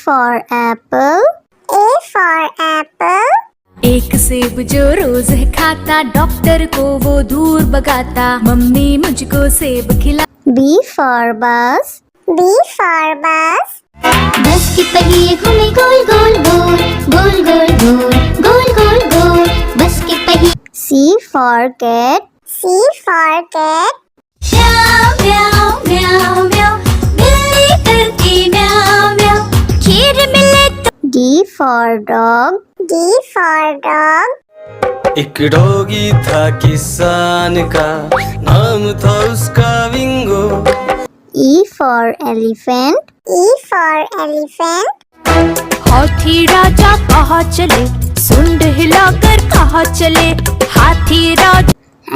for apple. A for apple. एक सेब जो रोज है खाता, डॉक्टर को वो दूर भगाता, मम्मी मुझको सेब खिला। B for bus. B for bus. बस के पहिए घूमे गोल गोल गोल, गोल गोल गोल, गोल गोल गोल, बस के पहिए। C for cat. C for cat. म्याऊ म्याऊ म्याऊ म्याऊ, बिल्ली करती म्याऊ म्याऊ, खीर मिले तो। D for dog. D for dog. एक डॉगी था किसान का, नाम था उसका विंगो। E for elephant. E for elephant. हाथी राजा कहाँ चले, सुंड हिलाकर कहाँ चले, हाथी राजा।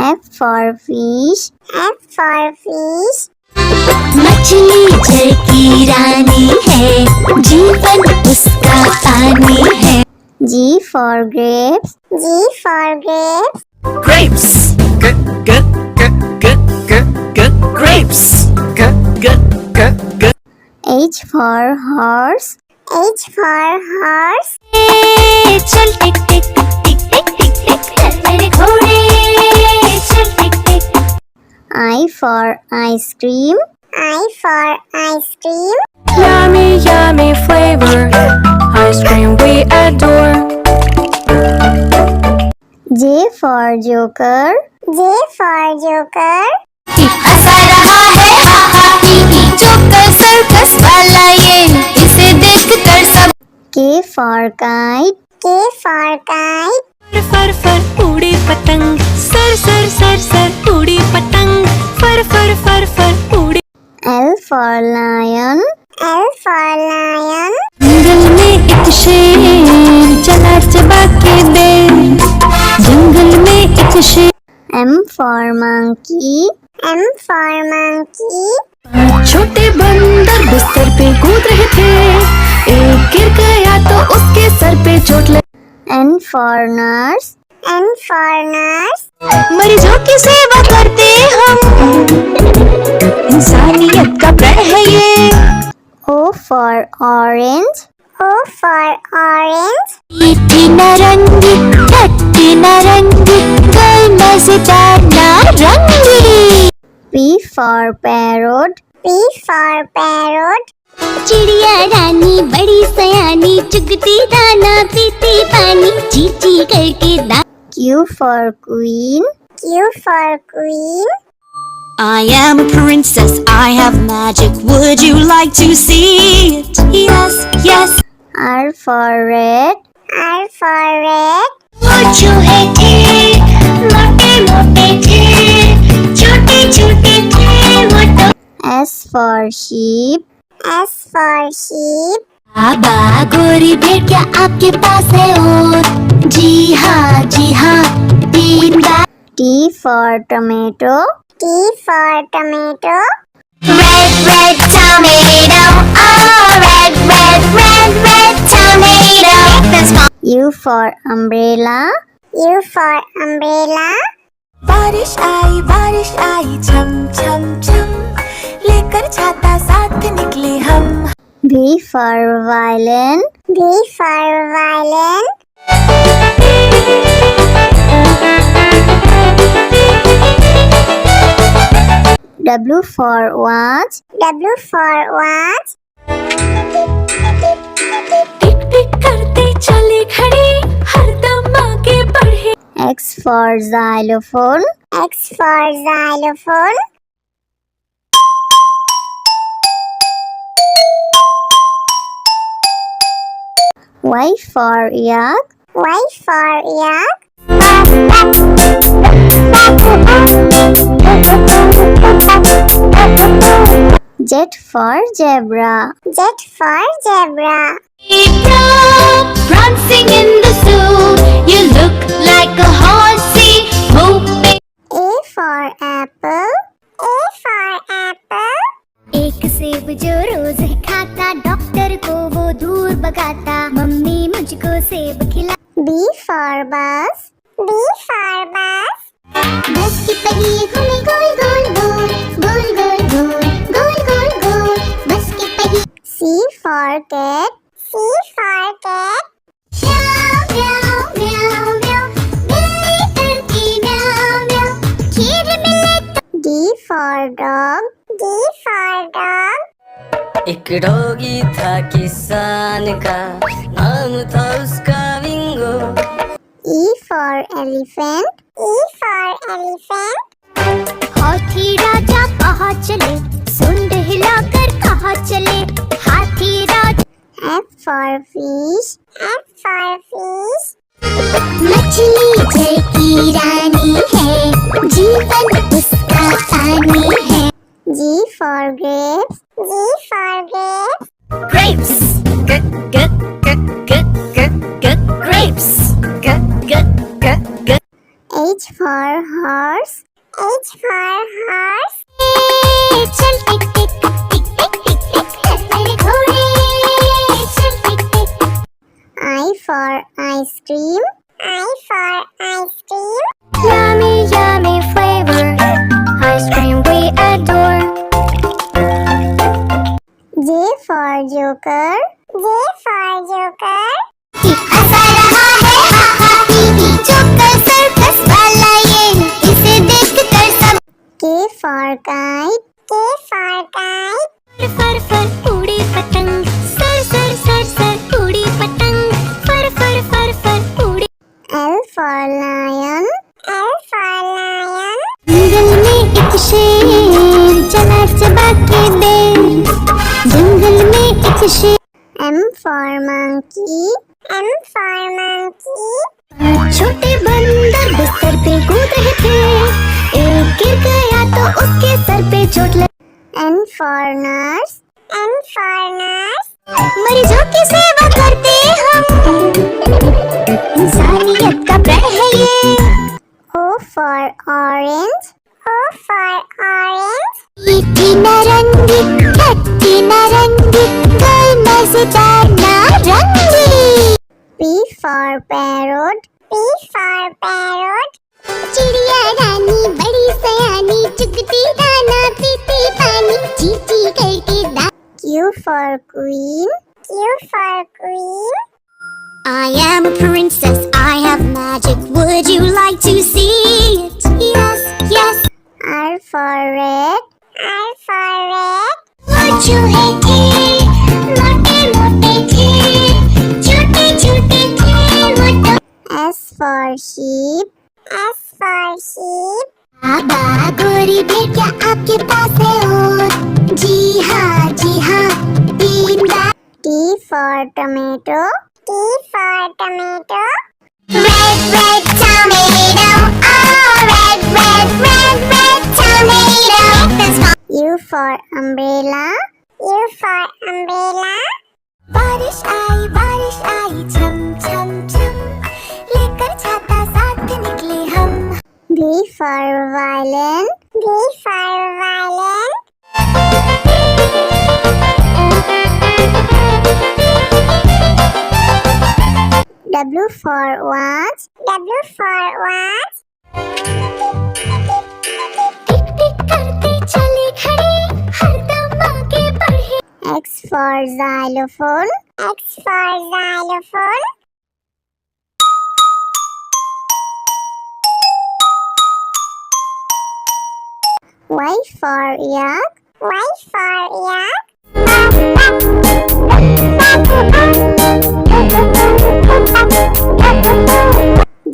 F for fish. F for fish. मछली जल की रानी है, जीवन उसका पानी है। G for grapes. G for grapes. Grapes. Grapes. H for horse. H for horse. चल टिक टिक टिक टिक टिक टिक, चल मेरे घोड़े, चल टिक टिक। I for ice cream. I for ice cream. Yummy, yummy flavor, ice cream we adore. J for joker. J for joker. हंसा रहा है हा हा ही ही, joker circus वाला ये, इसे देख कर सब। K for kite. K for kite. फर फर उड़ी पतंग, सर सर सर सर उड़ी पतंग, फर फर फर फर उड़ी। L for lion. L for lion. जंगल में एक शेर चला चबा के दे, जंगल में एक शेर। M for monkey. M for monkey. छोटे बंदर बिस्तर पे कूद रहे थे, एक गिर गया तो उसके सर पे चोट लगी। N for nurse. N for nurse. मरीजों की सेवा करते हम, इंसानियत का प्रण है ये। O for orange. O for orange. मीठी नारंगी, खट्टी नारंगी, कोई मजेदार नारंगी। P for parrot. P for parrot. चिड़िया रानी बड़ी सयानी, चुगती दाना पीती पानी, ची ची करके दा। Q for queen. Q for queen. I am a princess, I have magic, would you like to see it? Yes, yes. R for red. R for red. वो चूहे थे, मोटे मोटे थे, छोटे छोटे थे वो तो। S for sheep. S for sheep. बाबा गोरी भेड़िया आपके पास है और, जी हाँ 3 बार। T for tomato. T for tomato. Red red tomato, oh red red red red tomato. That's my U for umbrella. U for umbrella. बारिश आई छम छम छम, लेकर छाता साथ निकले हम। V for violin. V for violin. W for watch. W for watch. टिक टिक करते चले घड़ी, हरदम आगे बढ़े। X for xylophone. X for xylophone. Y for yak. Y for yak. Z for zebra. Z for zebra. prancing in the zoo, you look like a horsey, moving. A for apple. A for apple. एक सेब जो रोज खाता, doctor को वो दूर भगाता, mummy मुझको सेब खिला। B for bus. B for bus. बस की पहिए घूमे गोल गोल गोल, गोल गोल गोल, गोल गोल गोल, बस की पहिए। C for cat. C for cat. Meow meow meow meow. बिल्ली करती meow meow. खीर मिले तो. D for dog. D for dog. एक डॉगी था किसान का, नाम था उसका विंगो। E for elephant. E for elephant. हाथी राजा कहाँ चले, सुंड हिलाकर कहाँ चले, हाथी राजा। F for fish. F for fish. मछली जल की रानी है, जीवन उसका पानी है। G for grapes. G for grapes. Grapes, grapes, H for horse. H for horse. चल टिक टिक टिक टिक टिक टिक, चल मेरे घोड़े, चल टिक टिक। I for ice cream. I for ice cream. Yummy, yummy flavor, ice cream we adore. J for joker. J for joker. हंसा रहा है हा हा ही ही, joker circus वाला ये, इसे देखकर सब। K for kite. K for kite. फर फर उड़ी पतंग, सर सर सर सर उड़ी पतंग, फर फर फर फर उड़ी। L for lion. L for lion. जंगल में एक शेर चला चबा के बेर, जंगल में एक शेर। M for monkey. M for monkey. छोटे बंदर बिस्तर पे कूद रहे थे, एक गिर गया तो उसके सर पे चोट लगी। N for nurse. N for nurse. मरीजों की सेवा करते हम, इंसानियत का प्रण है ये। O for orange. O for orange. मीठी नारंगी, खट्टी नारंगी, कोई मजेदार नारंगी। P for parrot. P for parrot. चिड़िया रानी बड़ी सयानी, चुगती दाना पीती पानी, चींची करके दा। Q for queen. Q for queen. I am a princess, I have magic. Would you like to see it? Yes, yes. R for red. R for red. वो चूहे थे, मोटे मोटे थे, छोटे छोटे थे वो तो। S for sheep. S for sheep. बाबा गोरी भेड़िया आपके पास है और, जी हाँ 3 बार। T for tomato. T for tomato. Red, red tomato, oh red, red, red, red tomato. U for umbrella. U for umbrella. बारिश आई छम छम छम, लेकर छाता साथ निकले हम। V for violin. V for violin. W for watch. W for watch. टिक टिक करते चले खड़े, हरदम आगे बढ़े। X for xylophone. X for xylophone. Y for yak. Y for yak.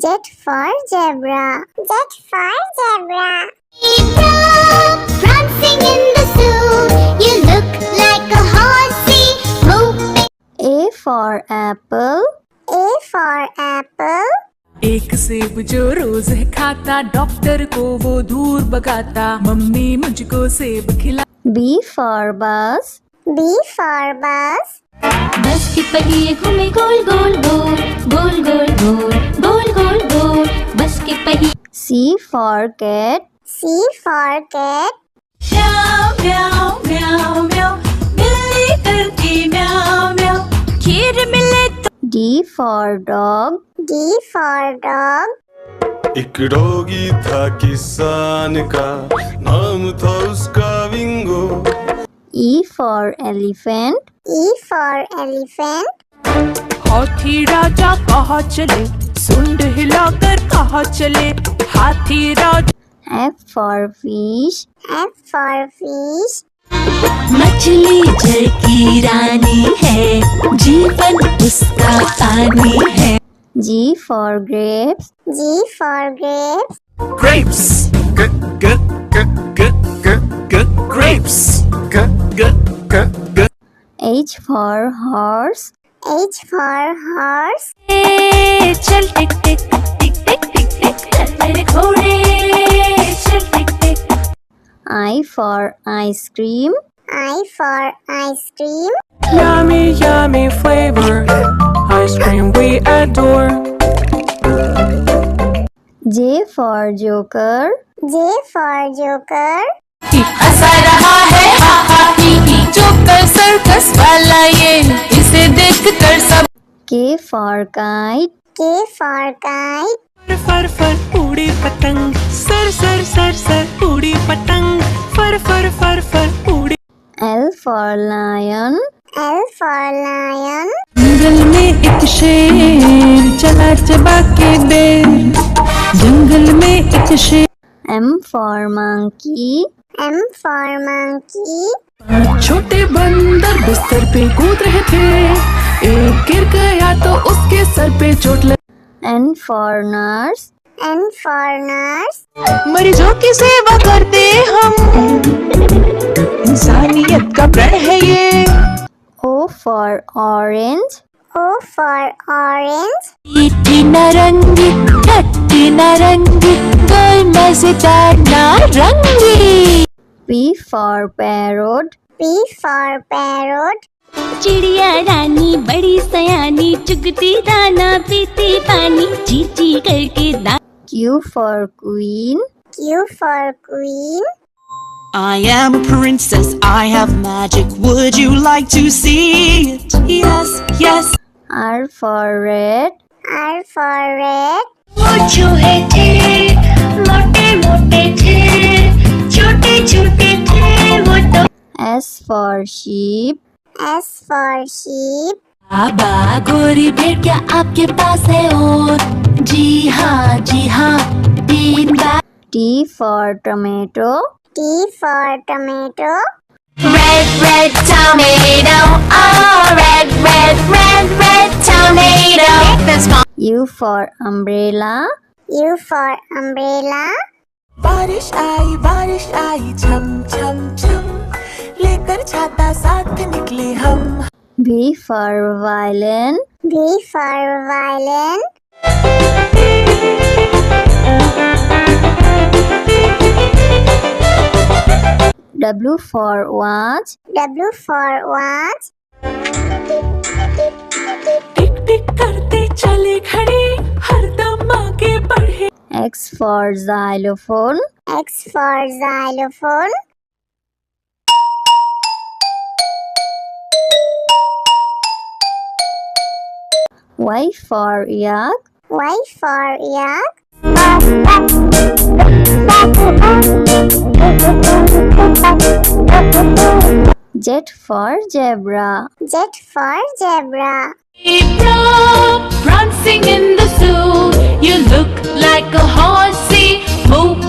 Z for zebra. Z for zebra. Prancing in the zoo, you look like a horsey, moving. A for apple. A for apple. एक सेब जो रोज है खाता, doctor को वो दूर भगाता, mummy मुझको सेब खिला। B for bus. B for bus. बस के पहिए घूमे गोल गोल गोल, गोल गोल गोल, गोल गोल गोल, बस के पहिए। C for cat. C for cat. म्याऊ म्याऊ म्याऊ म्याऊ, बिल्ली करती म्याऊ म्याऊ, खीर मिले तो। D for dog. D for dog. एक डॉगी था किसान का, नाम था उसका विंगो। E for elephant. E for elephant. हाथी राजा कहाँ चले, सुंड हिलाकर कहाँ चले, हाथी राजा। F for fish. F for fish. मछली जल की रानी है, जीवन उसका पानी है। G for grapes. G for grapes. Grapes. Grapes. H for horse. H for horse. चल टिक टिक टिक टिक टिक टिक चल मेरे घोड़े, चल टिक टिक। I for ice cream. I for ice cream. Yummy, yummy flavor, ice cream we adore. J for joker. J for joker. हंसा रहा है हा हा ही ही, joker circus वाला ये, इसे देख कर सब। K for kite. K for kite. फर फर उड़ी पतंग, सर सर सर सर उड़ी पतंग, फर फर फर फर उड़ी। L for lion. L for lion. जंगल में एक शेर चला चबा के बेर, जंगल में एक शेर। M for monkey. M for monkey. छोटे बंदर बिस्तर पे कूद रहे थे, एक गिर गया तो उसके सर पे चोट लगी। N for nurse. N for nurse. मरीजों की सेवा करते हम, इंसानियत का प्रण है ये। O for orange. O for orange. मीठी नारंगी, खट्टी नारंगी, गोल मजेदार नारंगी। P for parrot. P for parrot. चिड़िया रानी बड़ी सयानी, चुगती दाना पीती पानी, ची ची करके दाना। Q for queen. Q for queen. I am a princess, I have magic. Would you like to see it? Yes, yes. R for red. R for red. वो चूहे थे, मोटे मोटे थे, छोटे छोटे थे वो तो। S for sheep. S for sheep. बाबा गोरी भेड़ क्या आपके पास है और? जी हाँ 3 बार। T for tomato. T for tomato. Red, red tomato. Oh, red, red, red, red tomato. That's small. U for umbrella. U for umbrella. बारिश आई छम छम छम, लेकर छाता साथ निकले हम। V for violin. V for violin. W for watch. W for watch. टिक टिक करते चले घड़ी, हरदम आगे बढ़े। X for xylophone. X for xylophone. Y for yak. Y for yak. Z for zebra. Z for zebra. Prancing in the zoo, you look like a horsey. Move